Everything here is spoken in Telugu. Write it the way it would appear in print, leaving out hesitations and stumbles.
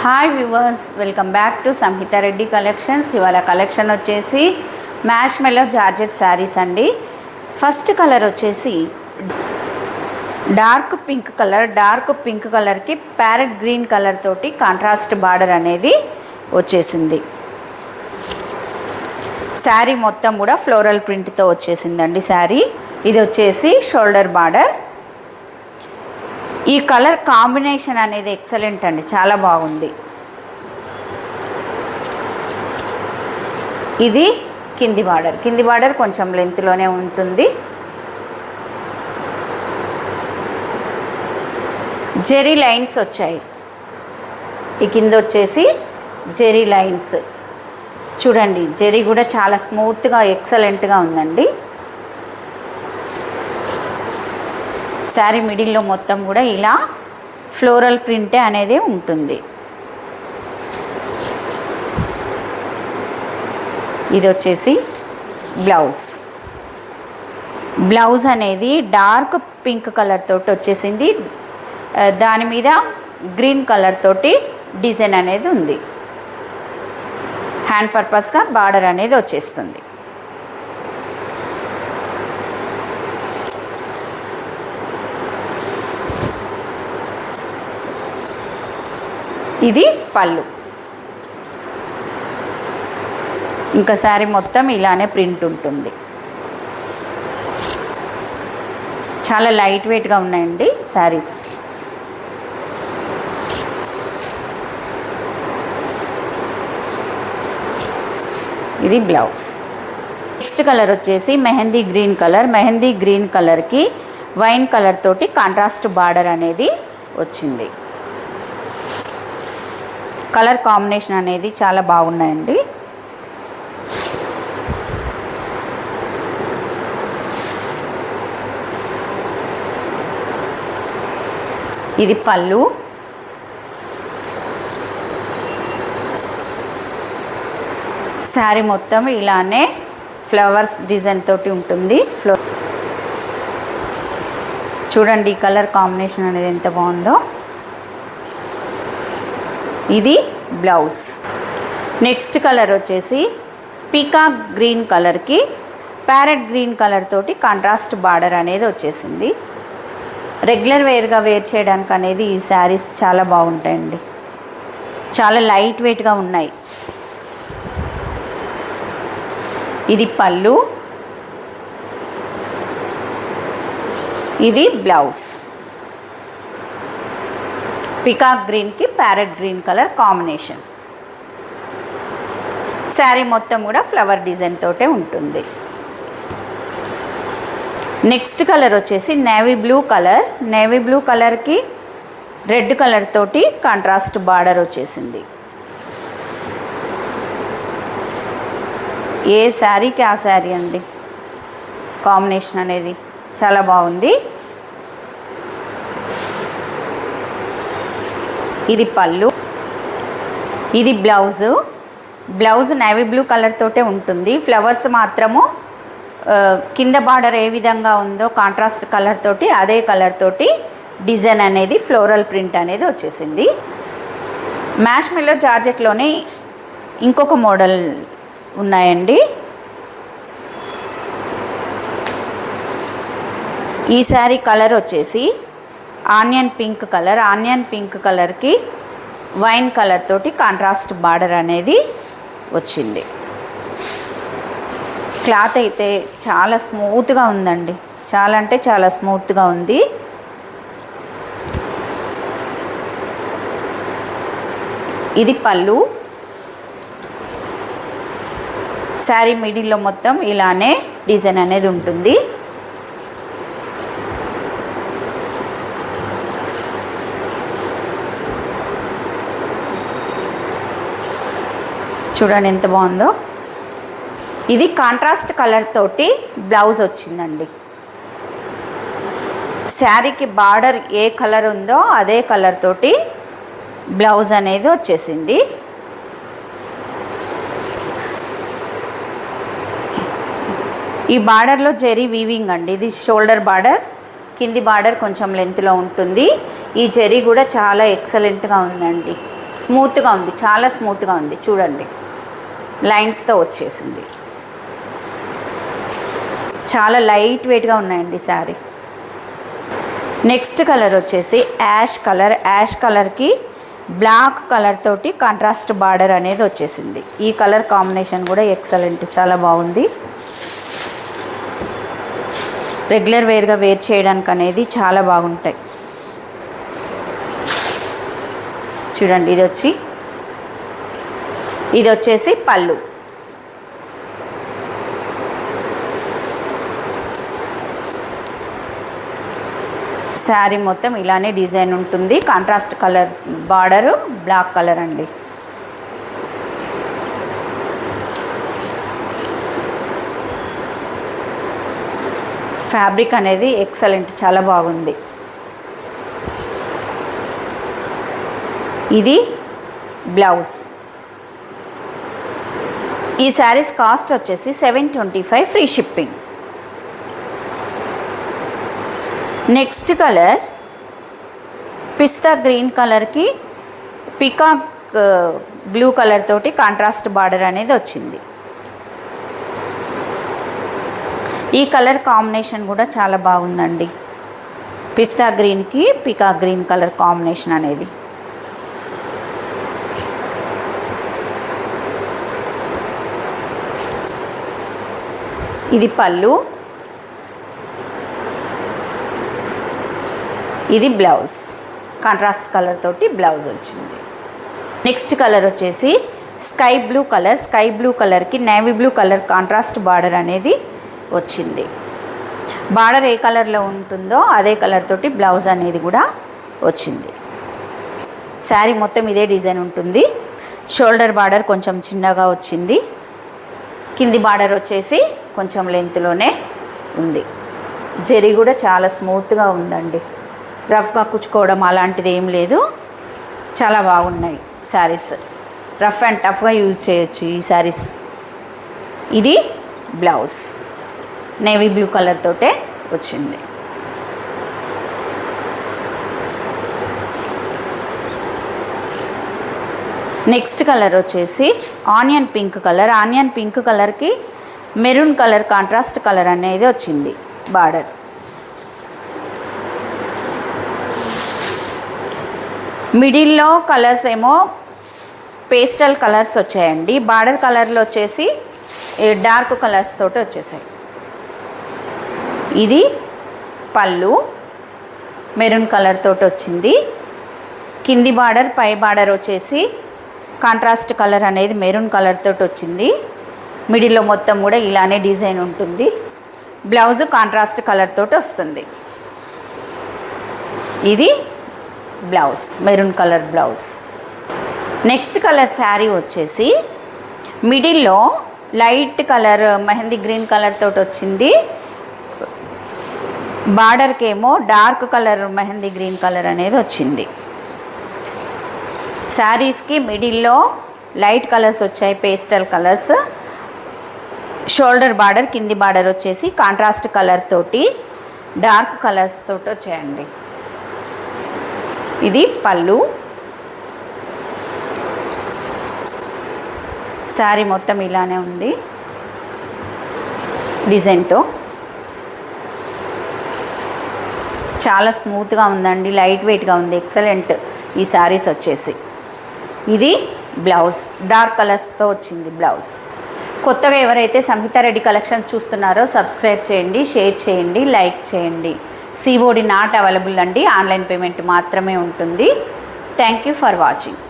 Hi viewers, welcome back to Samhita Reddy collections. ఇవాళ కలెక్షన్ వచ్చేసి మ్యాష్ మెల్లో జార్జెట్ శారీస్ అండి. ఫస్ట్ కలర్ వచ్చేసి డార్క్ పింక్ కలర్కి ప్యారెట్ గ్రీన్ కలర్ తోటి కాంట్రాస్ట్ బార్డర్ అనేది వచ్చేసింది. శారీ మొత్తం కూడా ఫ్లోరల్ ప్రింట్తో వచ్చేసిందండి శారీ. ఇది వచ్చేసి షోల్డర్ బార్డర్. ఈ కలర్ కాంబినేషన్ అనేది ఎక్సలెంట్ అండి, చాలా బాగుంది. ఇది కింది బార్డర్ కొంచెం లెంత్లోనే ఉంటుంది. జెరీ లైన్స్ వచ్చాయి. ఈ కింద వచ్చేసి జెరీ లైన్స్ చూడండి. జెరీ కూడా చాలా స్మూత్గా ఎక్సలెంట్గా ఉందండి. శారీ మిడిల్లో మొత్తం కూడా ఇలా ఫ్లోరల్ ప్రింటే అనేది ఉంటుంది. ఇది వచ్చేసి బ్లౌజ్ అనేది డార్క్ పింక్ కలర్ తోటి వచ్చేసింది. దాని మీద గ్రీన్ కలర్ తోటి డిజైన్ అనేది ఉంది. హ్యాండ్ పర్పస్గా బార్డర్ అనేది వచ్చేస్తుంది. ఇది పళ్ళు. ఇంకా శారీ మొత్తం ఇలానే ప్రింట్ ఉంటుంది. చాలా లైట్ వెయిట్గా ఉన్నాయండి శారీస్. ఇది బ్లౌజ్. నెక్స్ట్ కలర్ వచ్చేసి మెహందీ గ్రీన్ కలర్కి వైన్ కలర్ తోటి కాంట్రాస్ట్ బార్డర్ అనేది వచ్చింది. కలర్ కాంబినేషన్ అనేది చాలా బాగున్నాయండి. ఇది పళ్ళు. శారీ మొత్తం ఇలానే ఫ్లవర్స్ డిజైన్ తోటి ఉంటుంది. చూడండి ఈ కలర్ కాంబినేషన్ అనేది ఎంత బాగుందో. ఇది బ్లౌజ్. నెక్స్ట్ కలర్ వచ్చేసి పీకాక్ గ్రీన్ కలర్కి ప్యారెట్ గ్రీన్ కలర్ తోటి కాంట్రాస్ట్ బార్డర్ అనేది వచ్చేసింది. రెగ్యులర్ వేర్గా వేర్ చేయడానికి అనేది ఈ శారీస్ చాలా బాగుంటాయండి. చాలా లైట్ వెయిట్గా ఉన్నాయి. ఇది పళ్ళు. ఇది బ్లౌజ్. పికాక్ గ్రీన్కి parrot green colour combination. Sari మొత్తం కూడా ఫ్లవర్ డిజైన్ తోటే ఉంటుంది. నెక్స్ట్ కలర్ వచ్చేసి నేవీ బ్లూ కలర్కి రెడ్ కలర్ తోటి కాంట్రాస్ట్ బార్డర్ వచ్చేసింది. ఏ శారీకి ఆ శారీ అండి. కాంబినేషన్ అనేది చాలా బాగుంది. ఇది పళ్ళు. ఇది బ్లౌజ్ నేవీ బ్లూ కలర్ తోటే ఉంటుంది. ఫ్లవర్స్ మాత్రము కింద బార్డర్ ఏ విధంగా ఉందో కాంట్రాస్ట్ కలర్ తోటి అదే కలర్ తోటి డిజైన్ అనేది ఫ్లోరల్ ప్రింట్ అనేది వచ్చేసింది. మ్యాష్ మెల్లో జార్జెట్లోనే ఇంకొక మోడల్ ఉన్నాయండి. ఈ శారీ కలర్ వచ్చేసి ఆనియన్ పింక్ కలర్కి వైన్ కలర్ తోటి కాంట్రాస్ట్ బార్డర్ అనేది వచ్చింది. క్లాత్ అయితే చాలా స్మూత్గా ఉందండి. చాలా అంటే చాలా స్మూత్గా ఉంది. ఇది పళ్ళు. శారీ మిడిల్లో మొత్తం ఇలానే డిజైన్ అనేది ఉంటుంది. చూడండి ఎంత బాగుందో. ఇది కాంట్రాస్ట్ కలర్ తోటి బ్లౌజ్ వచ్చిందండి. శారీకి బార్డర్ ఏ కలర్ ఉందో అదే కలర్ తోటి బ్లౌజ్ అనేది వచ్చేసింది. ఈ బార్డర్లో జెరీ వీవింగ్ అండి. ఇది షోల్డర్ బార్డర్, కింది బార్డర్ కొంచెం లెంత్లో ఉంటుంది. ఈ జెరీ కూడా చాలా ఎక్సలెంట్గా ఉందండి. స్మూత్గా ఉంది, చాలా స్మూత్గా ఉంది. చూడండి, లైన్స్తో వచ్చేసింది. చాలా లైట్ వెయిట్గా ఉన్నాయండి శారీ. నెక్స్ట్ కలర్ వచ్చేసి యాష్ కలర్. యాష్ కలర్కి బ్లాక్ కలర్ తోటి కాంట్రాస్ట్ బార్డర్ అనేది వచ్చేసింది. ఈ కలర్ కాంబినేషన్ కూడా ఎక్సలెంట్, చాలా బాగుంది. రెగ్యులర్ వేర్గా వేర్ చేయడానికి అనేది చాలా బాగుంటాయి. చూడండి, ఇది వచ్చేసి పళ్ళు. శారీ మొత్తం ఇలానే డిజైన్ ఉంటుంది. Contrast colour border, black colour అండి. ఫ్యాబ్రిక్ అనేది ఎక్సలెంట్, చాలా బాగుంది. ఇది బ్లౌజ్. ఈ శారీస్ కాస్ట్ వచ్చేసి 725 free shipping. Next colour pista green కలర్కి పికాక్ బ్లూ కలర్ తోటి కాంట్రాస్ట్ బార్డర్ అనేది వచ్చింది. ఈ కలర్ కాంబినేషన్ కూడా చాలా బాగుందండి. పిస్తా గ్రీన్కి పికాక్ గ్రీన్ కలర్ కాంబినేషన్ అనేది. ఇది పళ్ళు, ఇది బ్లౌజ్. కాంట్రాస్ట్ కలర్ తోటి బ్లౌజ్ వచ్చింది. నెక్స్ట్ కలర్ వచ్చేసి sky blue colour. Sky blue కలర్కి navy blue colour contrast border అనేది వచ్చింది. బార్డర్ ఏ కలర్లో ఉంటుందో అదే కలర్ తోటి బ్లౌజ్ అనేది కూడా వచ్చింది. శారీ మొత్తం ఇదే డిజైన్ ఉంటుంది. షోల్డర్ బార్డర్ కొంచెం చిన్నగా వచ్చింది. కింది బార్డర్ వచ్చేసి కొంచెం లెంత్లోనే ఉంది. జరీ కూడా చాలా స్మూత్గా ఉందండి. రఫ్గా కుచ్చుకోవడం అలాంటిది ఏం లేదు. చాలా బాగున్నాయి శారీస్. రఫ్ అండ్ టఫ్గా యూజ్ చేయొచ్చు ఈ శారీస్. ఇది బ్లౌజ్ నేవీ బ్లూ కలర్ తోటే వచ్చింది. నెక్స్ట్ కలర్ వచ్చేసి onion pink colour. Onion pink కలర్కి మెరూన్ కలర్ కాంట్రాస్ట్ కలర్ అనేది వచ్చింది బార్డర్. మిడిల్లో కలర్స్ ఏమో పేస్టల్ కలర్స్ వచ్చాయండి. బార్డర్ కలర్లో వచ్చేసి డార్క్ కలర్స్ తోటి వచ్చేసాయి. ఇది పళ్ళు మెరూన్ కలర్ తోటి వచ్చింది. కింది బార్డర్ పై బార్డర్ వచ్చేసి కాంట్రాస్ట్ కలర్ అనేది మెరూన్ కలర్ తోటి వచ్చింది. మిడిల్లో మొత్తం కూడా ఇలానే డిజైన్ ఉంటుంది. బ్లౌజ్ కాంట్రాస్ట్ కలర్ తోటి వస్తుంది. ఇది blouse maroon colour blouse. Next colour sari వచ్చేసి మిడిల్లో light colour mehndi green colour తోటి వచ్చింది. బార్డర్కి ఏమో dark colour mehndi green colour అనేది వచ్చింది. శారీస్కి మిడిల్లో లైట్ కలర్స్ వచ్చాయి, పేస్టల్ కలర్స్. షోల్డర్ బార్డర్ కింది బార్డర్ వచ్చేసి కాంట్రాస్ట్ కలర్ తోటి డార్క్ కలర్స్ తోటి వచ్చాయండి. ఇది పళ్ళు. శారీ మొత్తం ఇలానే ఉంది డిజైన్తో. చాలా స్మూత్గా ఉందండి, లైట్ వెయిట్గా ఉంది, ఎక్సలెంట్ ఈ శారీస్ వచ్చేసి. ఇది బ్లౌజ్ డార్క్ కలర్స్తో వచ్చింది బ్లౌజ్. కొత్తగా ఎవరైతే సంహితారెడ్డి కలెక్షన్ చూస్తున్నారో సబ్స్క్రైబ్ చేయండి, షేర్ చేయండి, లైక్ చేయండి. COD నాట్ అవైలబుల్ అండి, ఆన్లైన్ పేమెంట్ మాత్రమే ఉంటుంది. Thank you for watching.